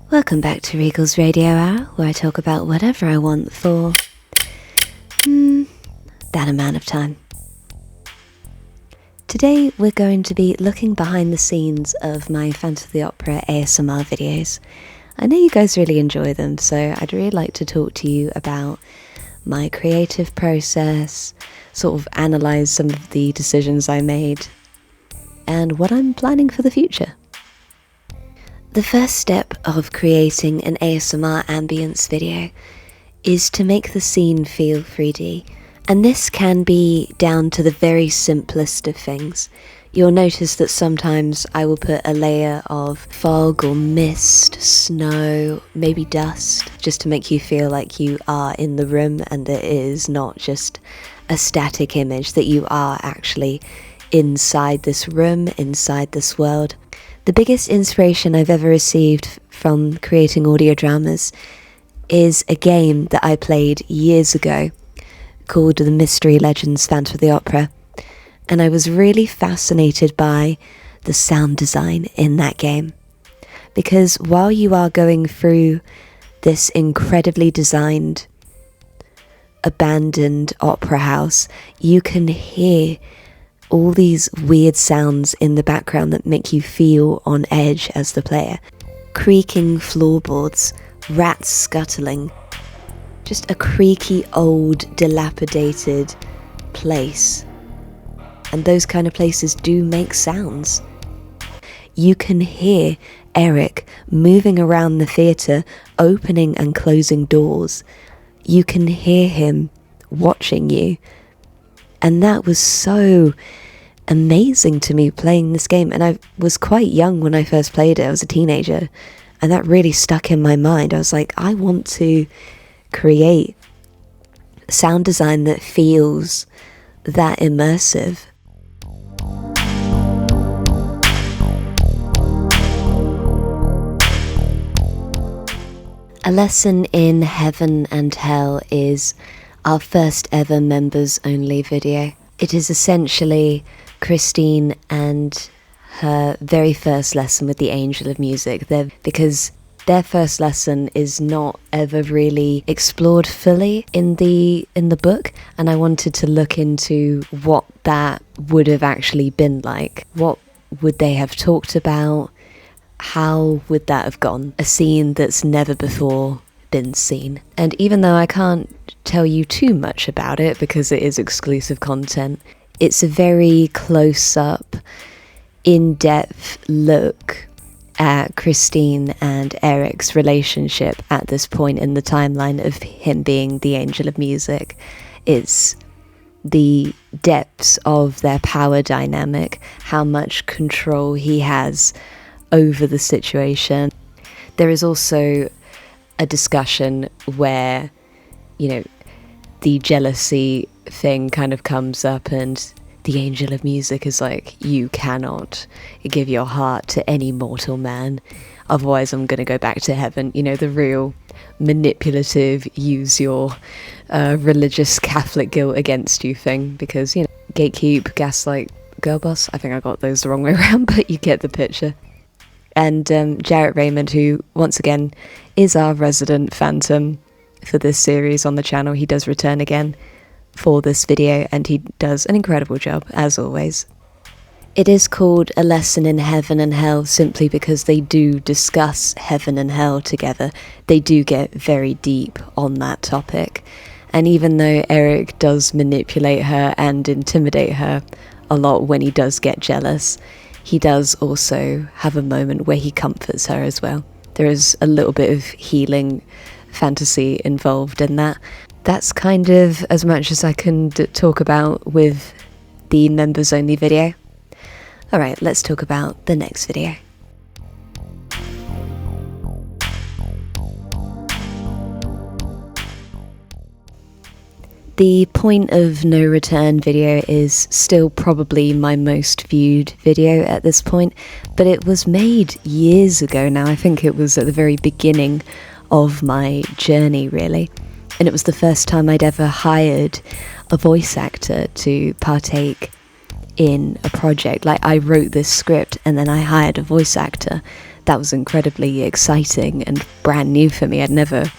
Welcome back to Regal's Radio Hour, where I talk about whatever I want for that amount of time. Today we're going to be looking behind the scenes of my Phantom of the Opera ASMR videos. I know you guys really enjoy them, so I'd really like to talk to you about my creative process, sort of analyse some of the decisions I made, and what I'm planning for the future. The first step of creating an ASMR ambience video is to make the scene feel 3D, and this can be down to the very simplest of things. You'll notice that sometimes I will put a layer of fog or mist, snow, maybe dust, just to make you feel like you are in the room and that it is not just a static image, that you are actually inside this room, inside this world. The biggest inspiration I've ever received from creating audio dramas is a game that I played years ago called The Mystery Legends Phantom of the Opera, and I was really fascinated by the sound design in that game, because while you are going through this incredibly designed, abandoned opera house, you can hear all these weird sounds in the background that make you feel on edge as the player. Creaking floorboards, rats scuttling, just a creaky old dilapidated place. And those kind of places do make sounds. You can hear Erik moving around the theatre, opening and closing doors. You can hear him watching you. And that was so amazing to me playing this game. And I was quite young when I first played it. I was a teenager. And that really stuck in my mind. I was like, I want to create sound design that feels that immersive. A Lesson in Heaven and Hell is our first ever members only video. It is essentially Christine and her very first lesson with the Angel of Music, because their first lesson is not ever really explored fully in the book, and I wanted to look into what that would have actually been like. What would they have talked about? How would that have gone? A scene that's never before been seen. And even though I can't tell you too much about it because it is exclusive content, it's a very close-up, in-depth look at Christine and Erik's relationship at this point in the timeline of him being the Angel of Music. It's the depths of their power dynamic, how much control he has over the situation. There is also a discussion where, the jealousy thing kind of comes up, and the Angel of Music is like, you cannot give your heart to any mortal man, otherwise I'm going to go back to heaven. The real manipulative, use your religious Catholic guilt against you thing, because, gatekeep, gaslight, girl boss. I think I got those the wrong way around, but you get the picture. And Jarrett Raymond, who, once again, is our resident Phantom for this series on the channel. He does return again for this video, and he does an incredible job, as always. It is called A Lesson in Heaven and Hell simply because they do discuss heaven and hell together. They do get very deep on that topic. And even though Erik does manipulate her and intimidate her a lot when he does get jealous, he does also have a moment where he comforts her as well. There is a little bit of healing fantasy involved in that. That's kind of as much as I can talk about with the members only video. Alright, let's talk about the next video. The Point of No Return video is still probably my most viewed video at this point, but it was made years ago now. I think it was at the very beginning of my journey, really. And it was the first time I'd ever hired a voice actor to partake in a project. Like, I wrote this script and then I hired a voice actor that was incredibly exciting and brand new for me. I'd never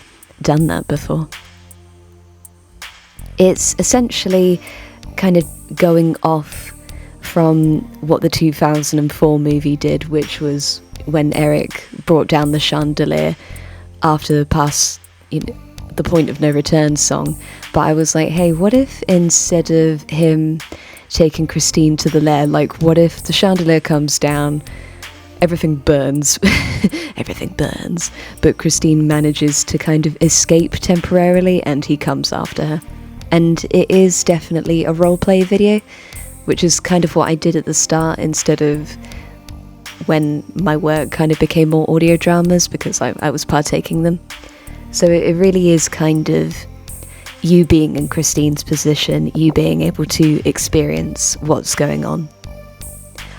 done that before. It's essentially kind of going off from what the 2004 movie did, which was when Erik brought down the chandelier after the Point of No Return song. But I was like, hey, what if instead of him taking Christine to the lair, like, what if the chandelier comes down, everything burns, everything burns, but Christine manages to kind of escape temporarily and he comes after her. And it is definitely a roleplay video, which is kind of what I did at the start instead of when my work kind of became more audio dramas, because I was partaking them. So it really is kind of you being in Christine's position, you being able to experience what's going on.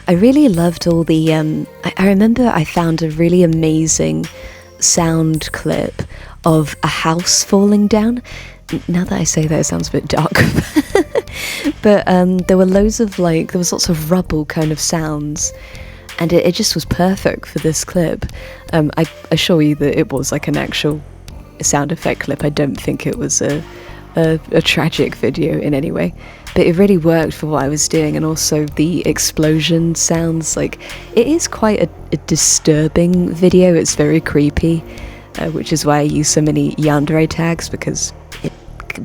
I really loved all the, I remember I found a really amazing sound clip of a house falling down. Now that I say that, it sounds a bit dark. But there were loads of there was lots of rubble kind of sounds, and it just was perfect for this clip. I assure you that it was like an actual sound effect clip. I don't think it was a tragic video in any way, but it really worked for what I was doing. And also the explosion sounds, like, it is quite a disturbing video. It's very creepy, which is why I use so many yandere tags, because it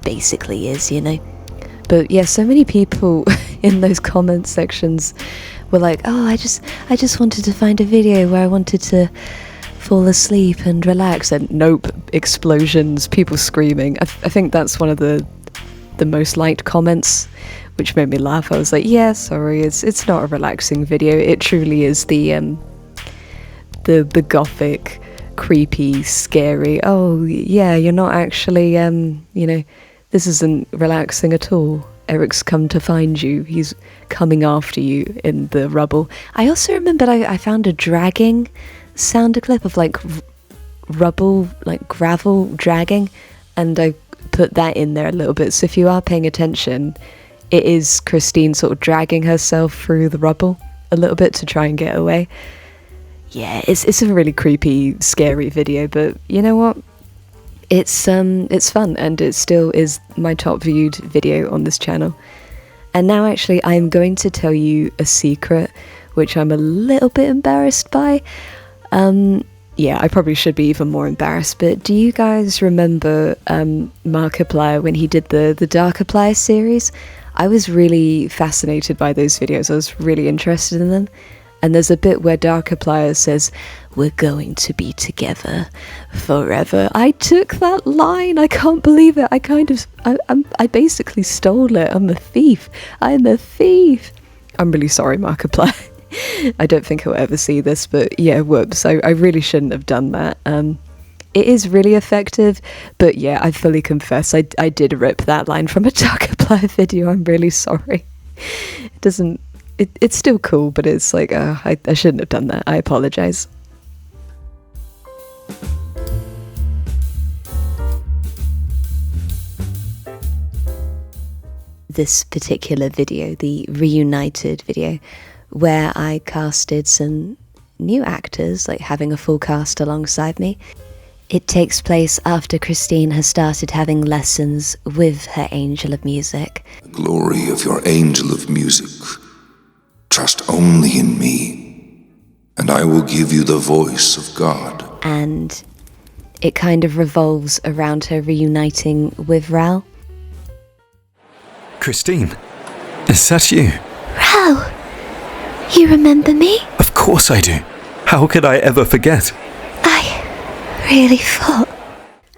basically is, you know. But yeah, so many people in those comment sections were like, oh, I just wanted to find a video where I wanted to fall asleep and relax, and nope, explosions, people screaming. I think that's one of the most liked comments, which made me laugh. I was like, yeah, sorry, it's not a relaxing video. It truly is the gothic, creepy, scary, oh yeah, you're not actually this isn't relaxing at all. Erik's come to find you. He's coming after you in the rubble. I also remembered I found a dragging sound clip of rubble, like gravel dragging, and I put that in there a little bit. So if you are paying attention, it is Christine sort of dragging herself through the rubble a little bit to try and get away. Yeah, it's a really creepy, scary video, but you know what? It's fun, and it still is my top viewed video on this channel. And now actually I'm going to tell you a secret, which I'm a little bit embarrassed by. Yeah, I probably should be even more embarrassed, but do you guys remember Markiplier when he did the Darkiplier series? I was really fascinated by those videos. I was really interested in them. And there's a bit where Darkiplier says, "We're going to be together forever." I took that line. I can't believe it. I basically stole it. I'm a thief. I'm a thief. I'm really sorry, Markiplier. I don't think he'll ever see this, but yeah, whoops. I really shouldn't have done that. It is really effective, but yeah, I fully confess I did rip that line from a Darkiplier video. I'm really sorry. It's still cool, but it's like, I shouldn't have done that. I apologize. This particular video, the reunited video, where I casted some new actors, like having a full cast alongside me. It takes place after Christine has started having lessons with her angel of music. The glory of your angel of music. Trust only in me, and I will give you the voice of God. And it kind of revolves around her reuniting with Ral. Christine, is that you? Ral, you remember me? Of course I do. How could I ever forget? I really thought.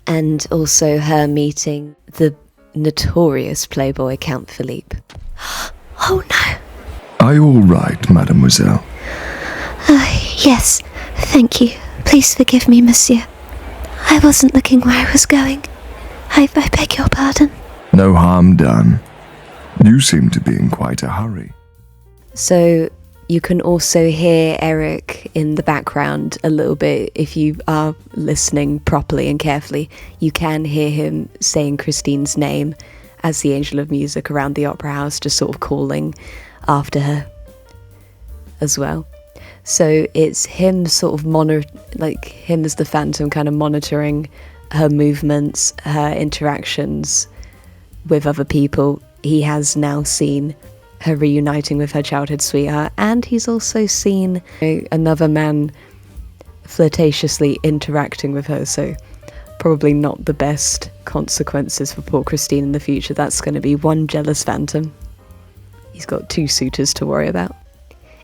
And also her meeting the notorious playboy Count Philippe. Oh no. Are you all right, mademoiselle? Yes, thank you. Please forgive me, monsieur. I wasn't looking where I was going. I beg your pardon. No harm done. You seem to be in quite a hurry. So you can also hear Erik in the background a little bit. If you are listening properly and carefully, you can hear him saying Christine's name as the angel of music around the opera house, just sort of calling after her as well. So it's him sort of him as the Phantom kind of monitoring her movements, her interactions with other people. He has now seen her reuniting with her childhood sweetheart, and he's also seen another man flirtatiously interacting with her, so probably not the best consequences for poor Christine in the future. That's going to be one jealous Phantom. He's got 2 suitors to worry about.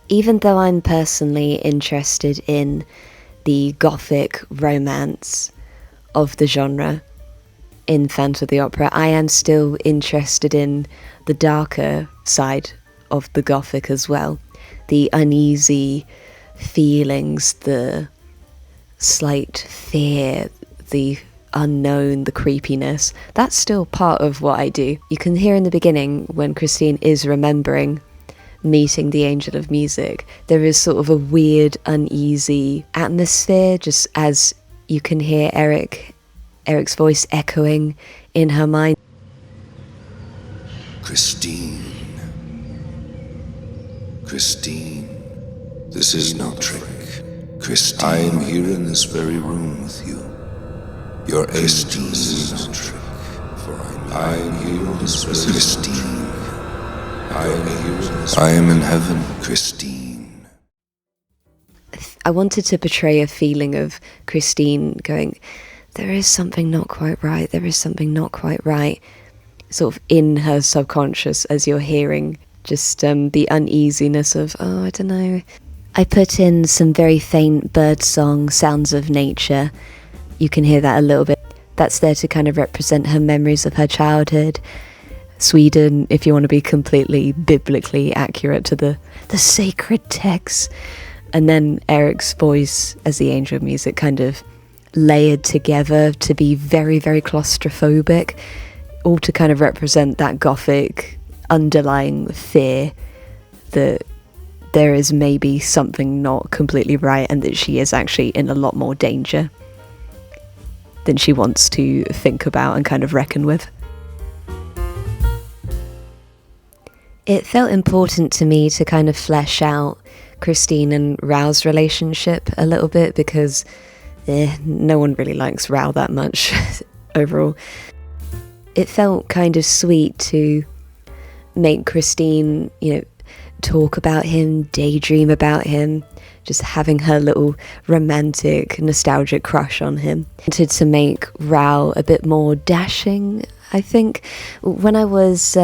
Even though I'm personally interested in the gothic romance of the genre in Phantom of the Opera, I am still interested in the darker side of the gothic as well. The uneasy feelings, the slight fear, the unknown, the creepiness. That's still part of what I do. You can hear in the beginning when Christine is remembering meeting the Angel of Music, there is sort of a weird, uneasy atmosphere, just as you can hear Erik's voice echoing in her mind. Christine, this is no trick. Christine, I am here in this very room with you. Your Christine, this is no trick. For I am here in this very Christine. I am in heaven, Christine. I wanted to portray a feeling of Christine going, there is something not quite right, sort of in her subconscious as you're hearing just the uneasiness of, I don't know. I put in some very faint birdsong sounds of nature. You can hear that a little bit. That's there to kind of represent her memories of her childhood. Sweden, if you want to be completely biblically accurate to the sacred text. And then Erik's voice as the Angel of Music kind of layered together to be very, very claustrophobic, all to kind of represent that gothic underlying fear that there is maybe something not completely right and that she is actually in a lot more danger than she wants to think about and kind of reckon with. It felt important to me to kind of flesh out Christine and Raoul's relationship a little bit because no one really likes Raoul that much overall. It felt kind of sweet to make Christine, talk about him, daydream about him, just having her little romantic, nostalgic crush on him. I wanted to make Raoul a bit more dashing, I think. When I was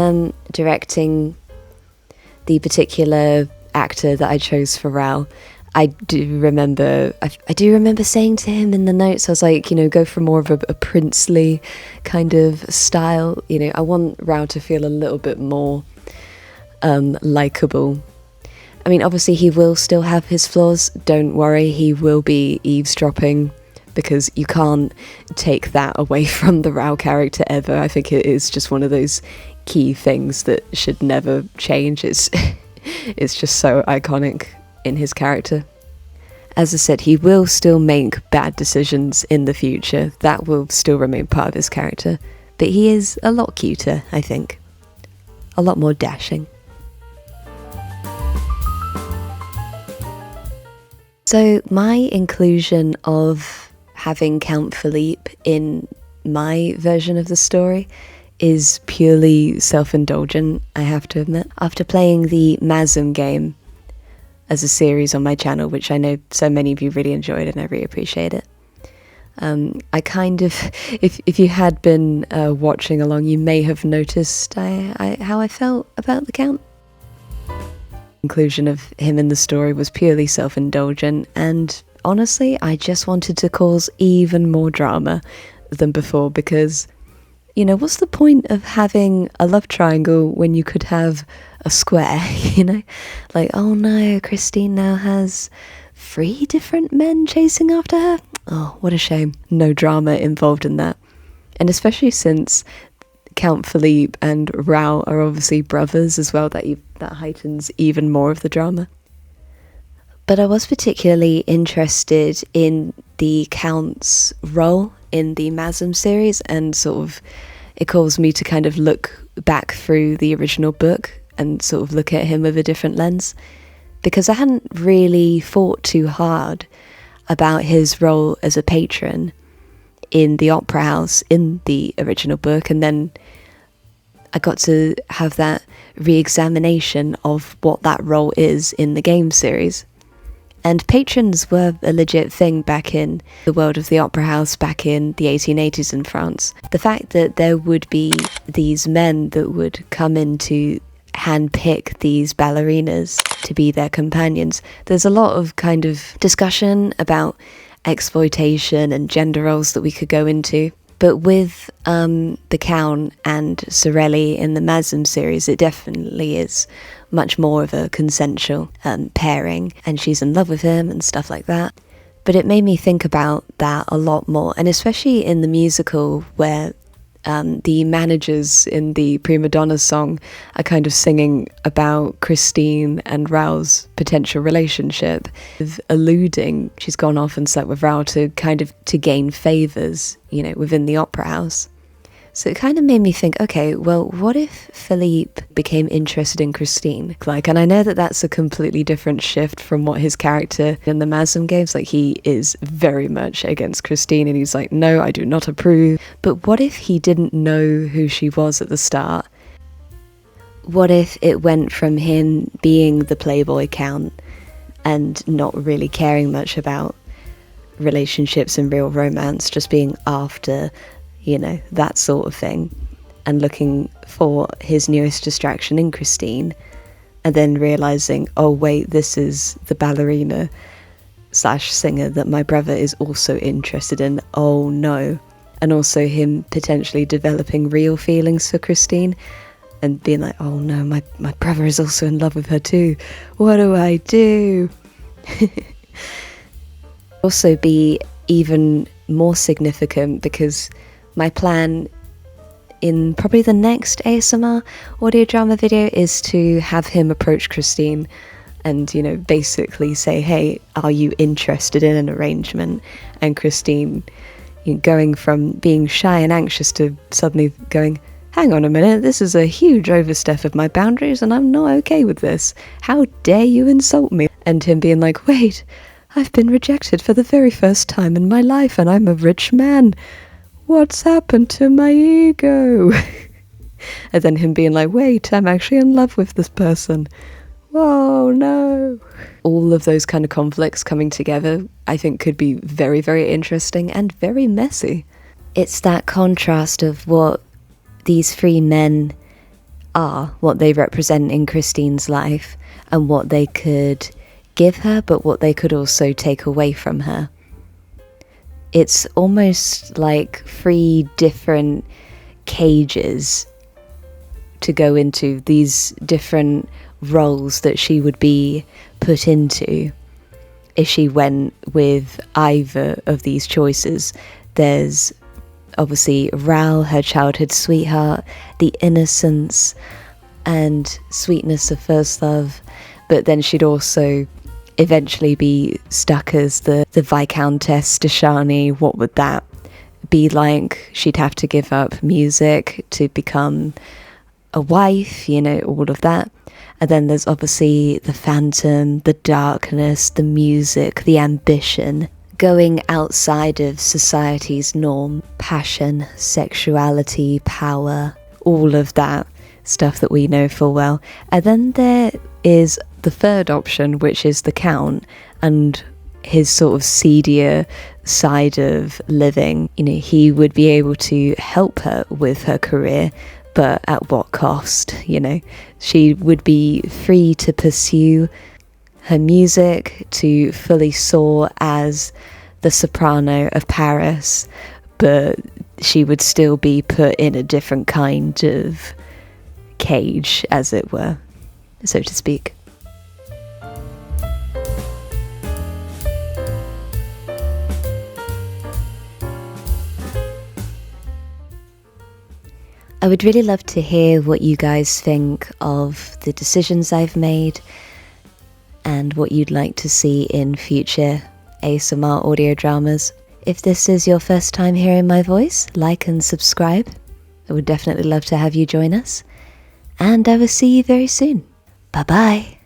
directing the particular actor that I chose for Raoul, I do remember saying to him in the notes, I was like, go for more of a princely kind of style. I want Raoul to feel a little bit more likeable. I mean, obviously he will still have his flaws, don't worry, he will be eavesdropping, because you can't take that away from the Raoul character ever. I think it is just one of those key things that should never change. It's just so iconic in his character. As I said, he will still make bad decisions in the future. That will still remain part of his character. But he is a lot cuter, I think. A lot more dashing. So my inclusion of having Count Philippe in my version of the story is purely self-indulgent, I have to admit. After playing the Mazm game as a series on my channel, which I know so many of you really enjoyed and I really appreciate it, I kind of, if you had been watching along, you may have noticed how I felt about the Count. Inclusion of him in the story was purely self-indulgent, and honestly I just wanted to cause even more drama than before, because what's the point of having a love triangle when you could have a square? Like, oh no, Christine now has 3 different men chasing after her. Oh, what a shame. No drama involved in that. And especially since Count Philippe and Raoul are obviously brothers as well, that heightens even more of the drama. But I was particularly interested in the Count's role in the Mazm series, and sort of it caused me to kind of look back through the original book and sort of look at him with a different lens. because I hadn't really thought too hard about his role as a patron in the opera house in the original book, and then I got to have that re-examination of what that role is in the game series. And patrons were a legit thing back in the world of the opera house back in the 1880s in France. The fact that there would be these men that would come in to handpick these ballerinas to be their companions. There's a lot of kind of discussion about exploitation and gender roles that we could go into. But with the Count and Sorelli in the Mazm series, it definitely is much more of a consensual pairing, and she's in love with him and stuff like that. But it made me think about that a lot more, and especially in the musical where the managers in the Prima Donna song are kind of singing about Christine and Raoul's potential relationship, alluding she's gone off and slept with Raoul to gain favours, you know, within the opera house. So it kind of made me think, okay, well, what if Philippe became interested in Christine? And I know that that's a completely different shift from what his character in the Mazm games, he is very much against Christine, and he's like, no, I do not approve. But what if he didn't know who she was at the start? What if it went from him being the playboy Count and not really caring much about relationships and real romance, just being after, you know, that sort of thing, and looking for his newest distraction in Christine, and then realizing, oh wait, this is the ballerina / singer that my brother is also interested in, oh no. And also him potentially developing real feelings for Christine and being like, oh no, my brother is also in love with her too, what do I do? Also be even more significant because my plan in probably the next ASMR audio drama video is to have him approach Christine and, you know, basically say, hey, are you interested in an arrangement? And Christine, you know, going from being shy and anxious to suddenly going, hang on a minute, this is a huge overstep of my boundaries and I'm not okay with this. How dare you insult me? And him being like, wait, I've been rejected for the very first time in my life and I'm a rich man. What's happened to my ego? And then him being like, wait, I'm actually in love with this person. Whoa, no. All of those kind of conflicts coming together, I think could be very, very interesting and very messy. It's that contrast of what these three men are, what they represent in Christine's life, and what they could give her, but what they could also take away from her. It's almost like three different cages to go into, these different roles that she would be put into if she went with either of these choices. There's obviously Raoul, her childhood sweetheart, the innocence and sweetness of first love, but then she'd also eventually be stuck as the Viscountess de Charny. What would that be like? She'd have to give up music to become a wife, you know, all of that. And then there's obviously the phantom, the darkness, the music, the ambition, going outside of society's norm, passion, sexuality, power, all of that stuff that we know full well. And then there is the third option, which is the Count and his sort of seedier side of living. You know, he would be able to help her with her career, but at what cost? You know, she would be free to pursue her music, to fully soar as the soprano of Paris, but she would still be put in a different kind of cage, as it were, so to speak. I would really love to hear what you guys think of the decisions I've made and what you'd like to see in future ASMR audio dramas. If this is your first time hearing my voice, like and subscribe. I would definitely love to have you join us. And I will see you very soon. Bye bye.